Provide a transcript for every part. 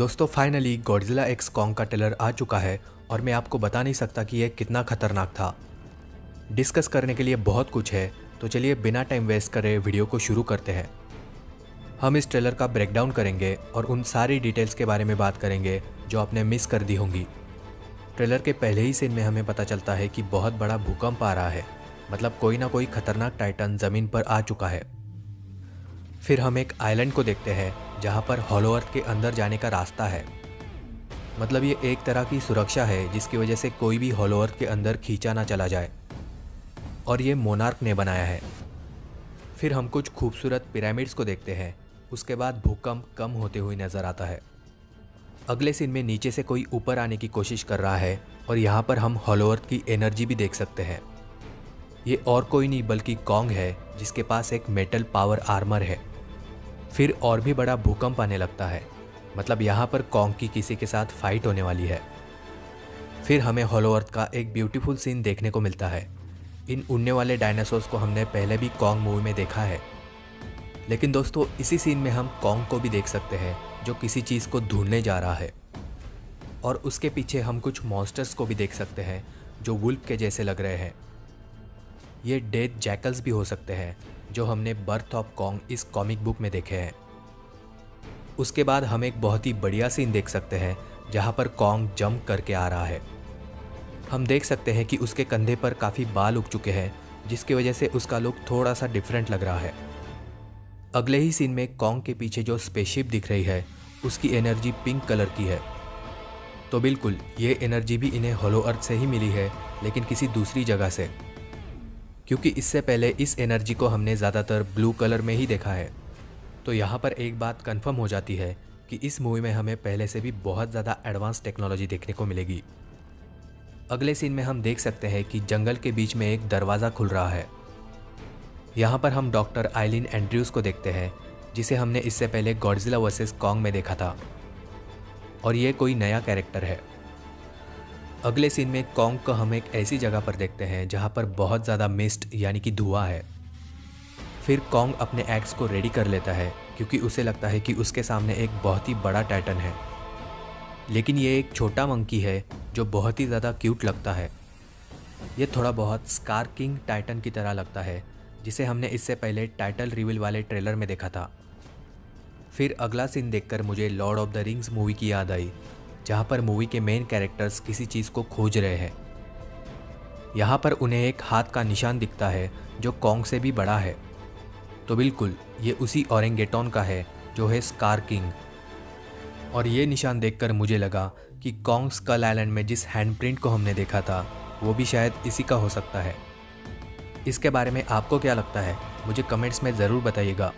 दोस्तों finally Godzilla x Kong का trailer आ चुका है और मैं आपको बता नहीं सकता कि यह कितना खतरनाक था। डिस्कस करने के लिए बहुत कुछ है, तो चलिए बिना टाइम वेस्ट करे वीडियो को शुरू करते हैं। हम इस ट्रेलर का ब्रेकडाउन करेंगे और उन सारी डिटेल्स के बारे में बात करेंगे जो आपने मिस कर दी होंगी। ट्रेलर के पहले ही सीन में हमें पता चलता है कि बहुत बड़ा भूकंप आ रहा है, मतलब कोई ना कोई खतरनाक टाइटन ज़मीन पर आ चुका है। फिर हम एक आइलैंड को देखते हैं जहाँ पर हॉलो अर्थ के अंदर जाने का रास्ता है, मतलब ये एक तरह की सुरक्षा है जिसकी वजह से कोई भी हॉलो अर्थ के अंदर खींचा ना चला जाए, और ये मोनार्क ने बनाया है। फिर हम कुछ खूबसूरत पिरामिड्स को देखते हैं। उसके बाद भूकंप कम होते हुए नज़र आता है। अगले सीन में नीचे से कोई ऊपर आने की कोशिश कर रहा है और यहाँ पर हम हॉलो अर्थ की एनर्जी भी देख सकते हैं। ये और कोई नहीं बल्कि कॉन्ग है जिसके पास एक मेटल पावर आर्मर है। फिर और भी बड़ा भूकंप आने लगता है, मतलब यहाँ पर कॉन्ग की किसी के साथ फाइट होने वाली है। फिर हमें हॉलो अर्थ का एक ब्यूटीफुल सीन देखने को मिलता है। इन उड़ने वाले डायनासोर्स को हमने पहले भी कॉन्ग मूवी में देखा है, लेकिन दोस्तों इसी सीन में हम कॉन्ग को भी देख सकते हैं जो किसी चीज़ को ढूंढने जा रहा है। और उसके पीछे हम कुछ मॉन्स्टर्स को भी देख सकते हैं जो वुल्फ के जैसे लग रहे हैं। ये डेथ जैकल्स भी हो सकते हैं जो हमने बर्थ ऑफ कॉन्ग इस कॉमिक बुक में देखे हैं। उसके बाद हम एक बहुत ही बढ़िया सीन देख सकते हैं जहाँ पर कॉन्ग जंप करके आ रहा है। हम देख सकते हैं कि उसके कंधे पर काफ़ी बाल उग चुके हैं, जिसकी वजह से उसका लुक थोड़ा सा डिफरेंट लग रहा है। अगले ही सीन में कॉन्ग के पीछे जो स्पेसशिप दिख रही है उसकी एनर्जी पिंक कलर की है। तो बिल्कुल ये एनर्जी भी इन्हें हॉलो अर्थ से ही मिली है, लेकिन किसी दूसरी जगह से, क्योंकि इससे पहले इस एनर्जी को हमने ज़्यादातर ब्लू कलर में ही देखा है। तो यहाँ पर एक बात कंफर्म हो जाती है कि इस मूवी में हमें पहले से भी बहुत ज़्यादा एडवांस टेक्नोलॉजी देखने को मिलेगी। अगले सीन में हम देख सकते हैं कि जंगल के बीच में एक दरवाज़ा खुल रहा है। यहाँ पर हम डॉक्टर आइलिन एंड्रयूज़ को देखते हैं, जिसे हमने इससे पहले गॉडजिला वर्सेस कॉन्ग में देखा था, और ये कोई नया कैरेक्टर है। अगले सीन में कॉन्ग को हम एक ऐसी जगह पर देखते हैं जहाँ पर बहुत ज़्यादा मिस्ट यानी कि धुआं है। फिर कॉन्ग अपने एक्स को रेडी कर लेता है क्योंकि उसे लगता है कि उसके सामने एक बहुत ही बड़ा टाइटन है, लेकिन ये एक छोटा मंकी है जो बहुत ही ज़्यादा क्यूट लगता है। ये थोड़ा बहुत स्कार किंग टाइटन की तरह लगता है, जिसे हमने इससे पहले टाइटल रिवील वाले ट्रेलर में देखा था। फिर अगला सीन देखकर मुझे Lord of the rings movie की याद आई, जहाँ पर मूवी के मेन कैरेक्टर्स किसी चीज़ को खोज रहे हैं। यहाँ पर उन्हें एक हाथ का निशान दिखता है जो कॉन्ग से भी बड़ा है। तो बिल्कुल ये उसी ओरेंगेटॉन का है जो है स्कार किंग। और ये निशान देखकर मुझे लगा कि कॉन्ग स्कल आइलैंड में जिस हैंडप्रिंट को हमने देखा था वो भी शायद इसी का हो सकता है। इसके बारे में आपको क्या लगता है, मुझे कमेंट्स में ज़रूर बताइएगा।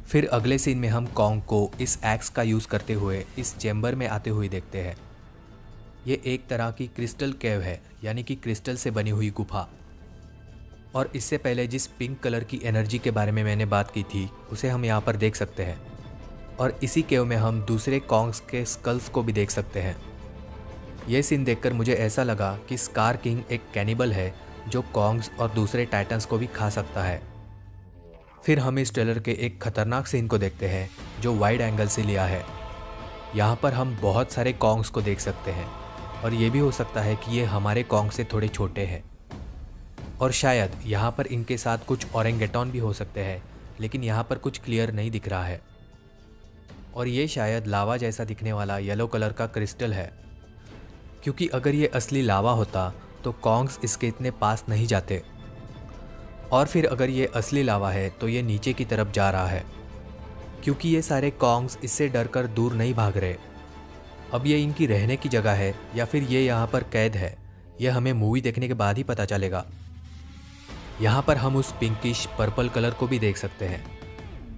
फिर अगले सीन में हम कॉन्ग को इस एक्स का यूज़ करते हुए इस चैम्बर में आते हुए देखते हैं। ये एक तरह की क्रिस्टल केव है, यानी कि क्रिस्टल से बनी हुई गुफा। और इससे पहले जिस पिंक कलर की एनर्जी के बारे में मैंने बात की थी उसे हम यहाँ पर देख सकते हैं। और इसी केव में हम दूसरे कॉन्ग्स के स्कल्स को भी देख सकते हैं। ये सीन देखकर मुझे ऐसा लगा कि स्कार किंग एक कैनिबल है जो कॉन्ग्स और दूसरे टाइटन्स को भी खा सकता है। फिर हम इस ट्रेलर के एक खतरनाक सीन को देखते हैं जो वाइड एंगल से लिया है। यहाँ पर हम बहुत सारे कॉन्ग्स को देख सकते हैं, और ये भी हो सकता है कि ये हमारे कॉन्ग से थोड़े छोटे हैं, और शायद यहाँ पर इनके साथ कुछ ओरेंगेटॉन भी हो सकते हैं, लेकिन यहाँ पर कुछ क्लियर नहीं दिख रहा है। और ये शायद लावा जैसा दिखने वाला येलो कलर का क्रिस्टल है, क्योंकि अगर ये असली लावा होता तो कॉन्ग्स इसके इतने पास नहीं जाते। और फिर अगर ये असली लावा है तो ये नीचे की तरफ जा रहा है, क्योंकि ये सारे कॉन्ग्स इससे डरकर दूर नहीं भाग रहे। अब ये इनकी रहने की जगह है या फिर ये यहाँ पर कैद है, यह हमें मूवी देखने के बाद ही पता चलेगा। यहाँ पर हम उस पिंकिश पर्पल कलर को भी देख सकते हैं,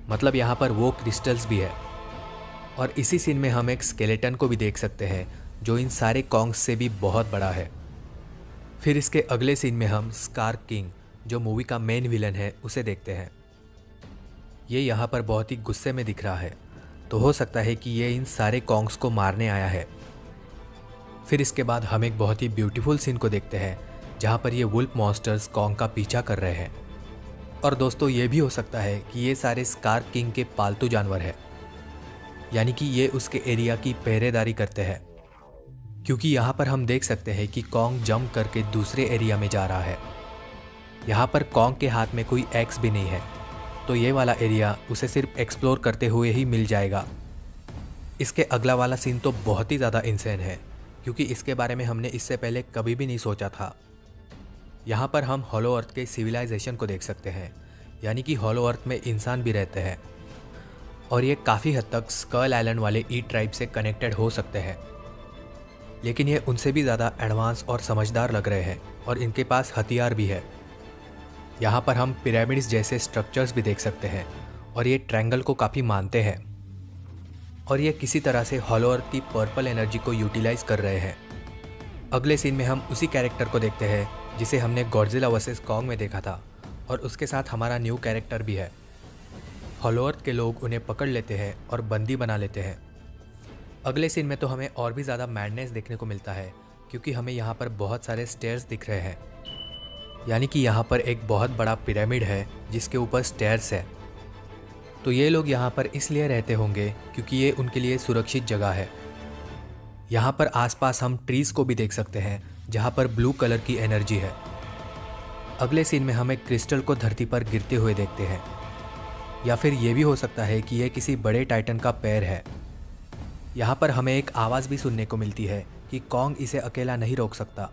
मतलब यहाँ पर वो क्रिस्टल्स भी है। और इसी सीन में हम एक स्केलेटन को भी देख सकते हैं जो इन सारे कॉन्ग्स से भी बहुत बड़ा है। फिर इसके अगले सीन में हम स्कार किंग, जो मूवी का मेन विलन है, उसे देखते हैं। ये यहाँ पर बहुत ही गुस्से में दिख रहा है, तो हो सकता है कि ये इन सारे कॉन्ग्स को मारने आया है। फिर इसके बाद हम एक बहुत ही ब्यूटीफुल सीन को देखते हैं जहाँ पर ये वुल्फ मॉन्स्टर्स कॉन्ग का पीछा कर रहे हैं। और दोस्तों ये भी हो सकता है कि ये सारे स्कार किंग के पालतू जानवर हैं। यानी कि ये उसके एरिया की पहरेदारी करते हैं। क्योंकि यहाँ पर हम देख सकते हैं कि कॉन्ग जंप करके दूसरे एरिया में जा रहा है। यहाँ पर कॉन्ग के हाथ में कोई एक्स भी नहीं है, तो ये वाला एरिया उसे सिर्फ एक्सप्लोर करते हुए ही मिल जाएगा। इसके अगला वाला सीन तो बहुत ही ज़्यादा इंसेन है, क्योंकि इसके बारे में हमने इससे पहले कभी भी नहीं सोचा था। यहाँ पर हम हॉलो अर्थ के सिविलाइजेशन को देख सकते हैं, यानी कि हॉलो अर्थ में इंसान भी रहते हैं और ये काफ़ी हद तक स्कल आइलैंड वाले ई ट्राइब से कनेक्टेड हो सकते हैं। लेकिन ये उनसे भी ज़्यादा एडवांस और समझदार लग रहे हैं और इनके पास हथियार भी है। यहाँ पर हम पिरामिड्स जैसे स्ट्रक्चर्स भी देख सकते हैं और ये ट्रायंगल को काफ़ी मानते हैं और ये किसी तरह से हॉलो अर्थ की पर्पल एनर्जी को यूटिलाइज कर रहे हैं। अगले सीन में हम उसी कैरेक्टर को देखते हैं जिसे हमने गॉडजिला वर्सेस कॉन्ग में देखा था और उसके साथ हमारा न्यू कैरेक्टर भी है। हॉलो अर्थ के लोग उन्हें पकड़ लेते हैं और बंदी बना लेते हैं। अगले सीन में तो हमें और भी ज़्यादा मैडनेस देखने को मिलता है, क्योंकि हमें यहाँ पर बहुत सारे स्टेयर्स दिख रहे हैं। यानी कि यहाँ पर एक बहुत बड़ा पिरामिड है जिसके ऊपर स्टेयर्स है। तो ये लोग यहाँ पर इसलिए रहते होंगे क्योंकि ये उनके लिए सुरक्षित जगह है। यहाँ पर आसपास हम ट्रीज़ को भी देख सकते हैं जहाँ पर ब्लू कलर की एनर्जी है। अगले सीन में हम एक क्रिस्टल को धरती पर गिरते हुए देखते हैं, या फिर ये भी हो सकता है कि यह किसी बड़े टाइटन का पैर है। यहाँ पर हमें एक आवाज़ भी सुनने को मिलती है कि कॉन्ग इसे अकेला नहीं रोक सकता,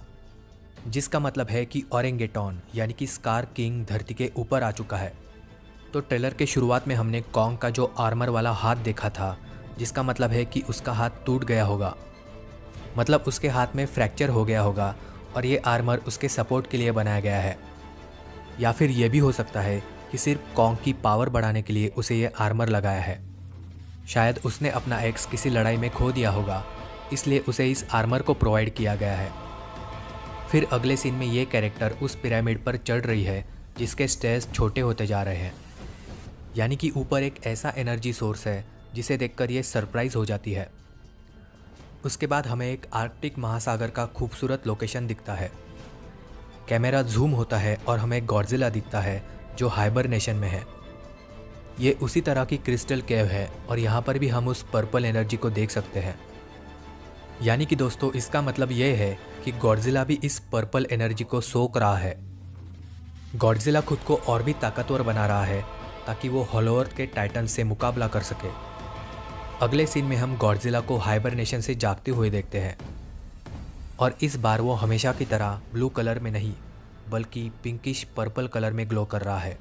जिसका मतलब है कि ओरेंगेटॉन यानी कि स्कार किंग धरती के ऊपर आ चुका है। तो ट्रेलर के शुरुआत में हमने कॉन्ग का जो आर्मर वाला हाथ देखा था, जिसका मतलब है कि उसका हाथ टूट गया होगा, मतलब उसके हाथ में फ्रैक्चर हो गया होगा और ये आर्मर उसके सपोर्ट के लिए बनाया गया है। या फिर ये भी हो सकता है कि सिर्फ कॉन्ग की पावर बढ़ाने के लिए उसे ये आर्मर लगाया है। शायद उसने अपना एक्स किसी लड़ाई में खो दिया होगा, इसलिए उसे इस आर्मर को प्रोवाइड किया गया है। फिर अगले सीन में ये कैरेक्टर उस पिरामिड पर चढ़ रही है जिसके स्टेयर्स छोटे होते जा रहे हैं। यानी कि ऊपर एक ऐसा एनर्जी सोर्स है जिसे देखकर ये सरप्राइज हो जाती है। उसके बाद हमें एक आर्कटिक महासागर का खूबसूरत लोकेशन दिखता है। कैमरा जूम होता है और हमें गॉडजिला दिखता है जो हाइबरनेशन में है। ये उसी तरह की क्रिस्टल केव है और यहाँ पर भी हम उस पर्पल एनर्जी को देख सकते हैं। यानी कि दोस्तों इसका मतलब ये है कि गॉडजिला भी इस पर्पल एनर्जी को सोख रहा है। गॉडजिला खुद को और भी ताकतवर बना रहा है ताकि वो हॉलो अर्थ के टाइटन से मुकाबला कर सके। अगले सीन में हम गॉडजिला को हाइबरनेशन से जागते हुए देखते हैं और इस बार वो हमेशा की तरह ब्लू कलर में नहीं बल्कि पिंकिश पर्पल कलर में ग्लो कर रहा है।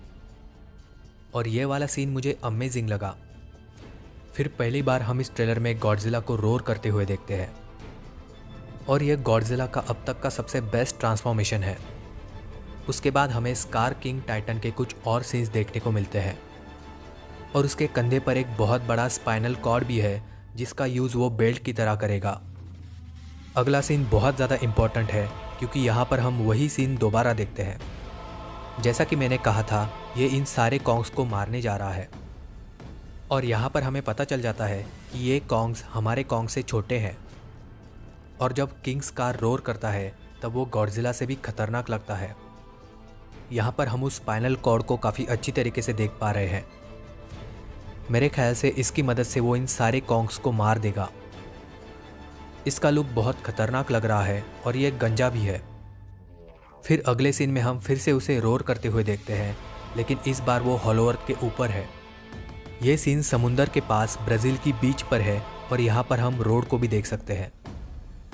और ये वाला सीन मुझे अमेजिंग लगा। फिर पहली बार हम इस ट्रेलर में गॉडजिला को रोर करते हुए देखते हैं और यह गॉडजिला का अब तक का सबसे बेस्ट ट्रांसफॉर्मेशन है। उसके बाद हमें स्कार किंग टाइटन के कुछ और सीन्स देखने को मिलते हैं और उसके कंधे पर एक बहुत बड़ा स्पाइनल कॉर्ड भी है जिसका यूज़ वो बेल्ट की तरह करेगा। अगला सीन बहुत ज़्यादा इम्पॉर्टेंट है क्योंकि यहाँ पर हम वही सीन दोबारा देखते हैं। जैसा कि मैंने कहा था, ये इन सारे कॉन्ग्स को मारने जा रहा है और यहाँ पर हमें पता चल जाता है कि ये कॉन्ग्स हमारे कॉन्ग से छोटे हैं। और जब किंग स्कार रोर करता है तब वो गॉडजिला से भी खतरनाक लगता है। यहाँ पर हम उस स्पाइनल कॉर्ड को काफ़ी अच्छी तरीके से देख पा रहे हैं। मेरे ख्याल से इसकी मदद से वो इन सारे कॉन्ग्स को मार देगा। इसका लुक बहुत खतरनाक लग रहा है और ये गंजा भी है। फिर अगले सीन में हम फिर से उसे रोर करते हुए देखते हैं, लेकिन इस बार वो हॉलो अर्थ के ऊपर है। ये सीन समुंदर के पास ब्राज़ील की बीच पर है और यहाँ पर हम रोड को भी देख सकते हैं।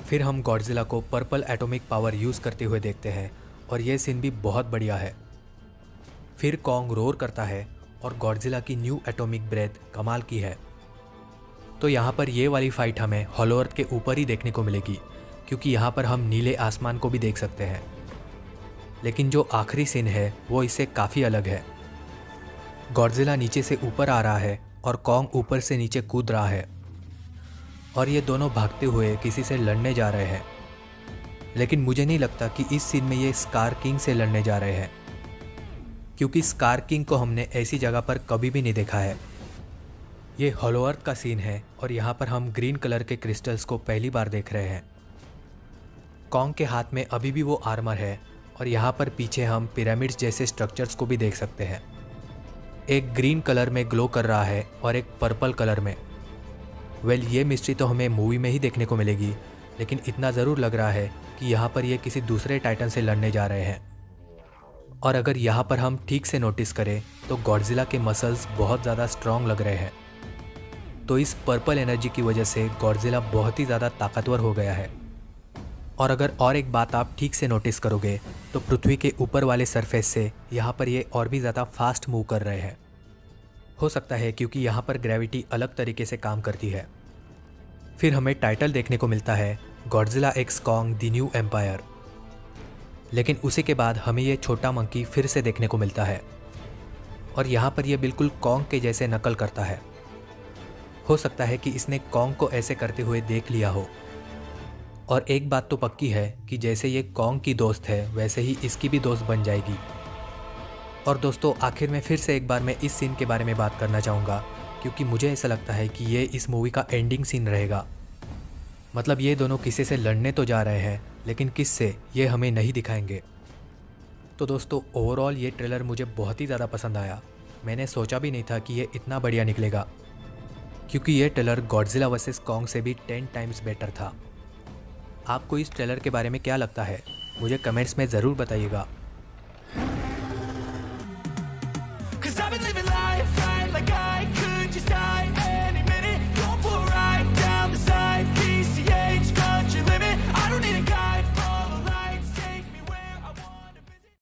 फिर हम गॉडजिला को पर्पल एटॉमिक पावर यूज़ करते हुए देखते हैं और ये सीन भी बहुत बढ़िया है। फिर कॉन्ग रोर करता है और गॉडजिला की न्यू एटॉमिक ब्रेथ कमाल की है। तो यहाँ पर ये वाली फाइट हमें हॉलो अर्थ के ऊपर ही देखने को मिलेगी, क्योंकि यहाँ पर हम नीले आसमान को भी देख सकते हैं। लेकिन जो आखिरी सीन है वो इससे काफ़ी अलग है। गॉडजिला नीचे से ऊपर आ रहा है और कॉन्ग ऊपर से नीचे कूद रहा है और ये दोनों भागते हुए किसी से लड़ने जा रहे हैं। लेकिन मुझे नहीं लगता कि इस सीन में ये स्कार किंग से लड़ने जा रहे हैं, क्योंकि स्कार किंग को हमने ऐसी जगह पर कभी भी नहीं देखा है। ये हॉलो अर्थ का सीन है और यहाँ पर हम ग्रीन कलर के क्रिस्टल्स को पहली बार देख रहे हैं। कॉन्ग के हाथ में अभी भी वो आर्मर है और यहाँ पर पीछे हम पिरामिड्स जैसे स्ट्रक्चर्स को भी देख सकते हैं। एक ग्रीन कलर में ग्लो कर रहा है और एक पर्पल कलर में। वेल, ये मिस्ट्री तो हमें मूवी में ही देखने को मिलेगी, लेकिन इतना ज़रूर लग रहा है कि यहाँ पर ये किसी दूसरे टाइटन से लड़ने जा रहे हैं। और अगर यहाँ पर हम ठीक से नोटिस करें तो गॉडजिला के मसल्स बहुत ज़्यादा स्ट्रॉन्ग लग रहे हैं। तो इस पर्पल एनर्जी की वजह से गॉडजिला बहुत ही ज़्यादा ताकतवर हो गया है। और अगर और एक बात आप ठीक से नोटिस करोगे तो पृथ्वी के ऊपर वाले सरफेस से यहाँ पर ये और भी ज़्यादा फास्ट मूव कर रहे हैं। हो सकता है क्योंकि यहाँ पर ग्रेविटी अलग तरीके से काम करती है। फिर हमें टाइटल देखने को मिलता है Godzilla x Kong the new empire. लेकिन उसी के बाद हमें ये छोटा मंकी फिर से देखने को मिलता है और यहाँ पर यह बिल्कुल कॉन्ग के जैसे नकल करता है। हो सकता है कि इसने कॉन्ग को ऐसे करते हुए देख लिया हो। और एक बात तो पक्की है कि जैसे ये कॉन्ग की दोस्त है वैसे ही इसकी भी दोस्त बन जाएगी। और दोस्तों, आखिर में फिर से एक बार मैं इस सीन के बारे में बात करना चाहूँगा, क्योंकि मुझे ऐसा लगता है कि ये इस मूवी का एंडिंग सीन रहेगा। मतलब ये दोनों किसी से लड़ने तो जा रहे हैं, लेकिन किस से ये हमें नहीं दिखाएंगे। तो दोस्तों, ओवरऑल ये ट्रेलर मुझे बहुत ही ज़्यादा पसंद आया। मैंने सोचा भी नहीं था कि ये इतना बढ़िया निकलेगा, क्योंकि ये ट्रेलर गॉडजिला वर्सेस कॉन्ग से भी 10 टाइम्स बेटर था। आपको इस ट्रेलर के बारे में क्या लगता है, मुझे कमेंट्स में ज़रूर बताइएगा।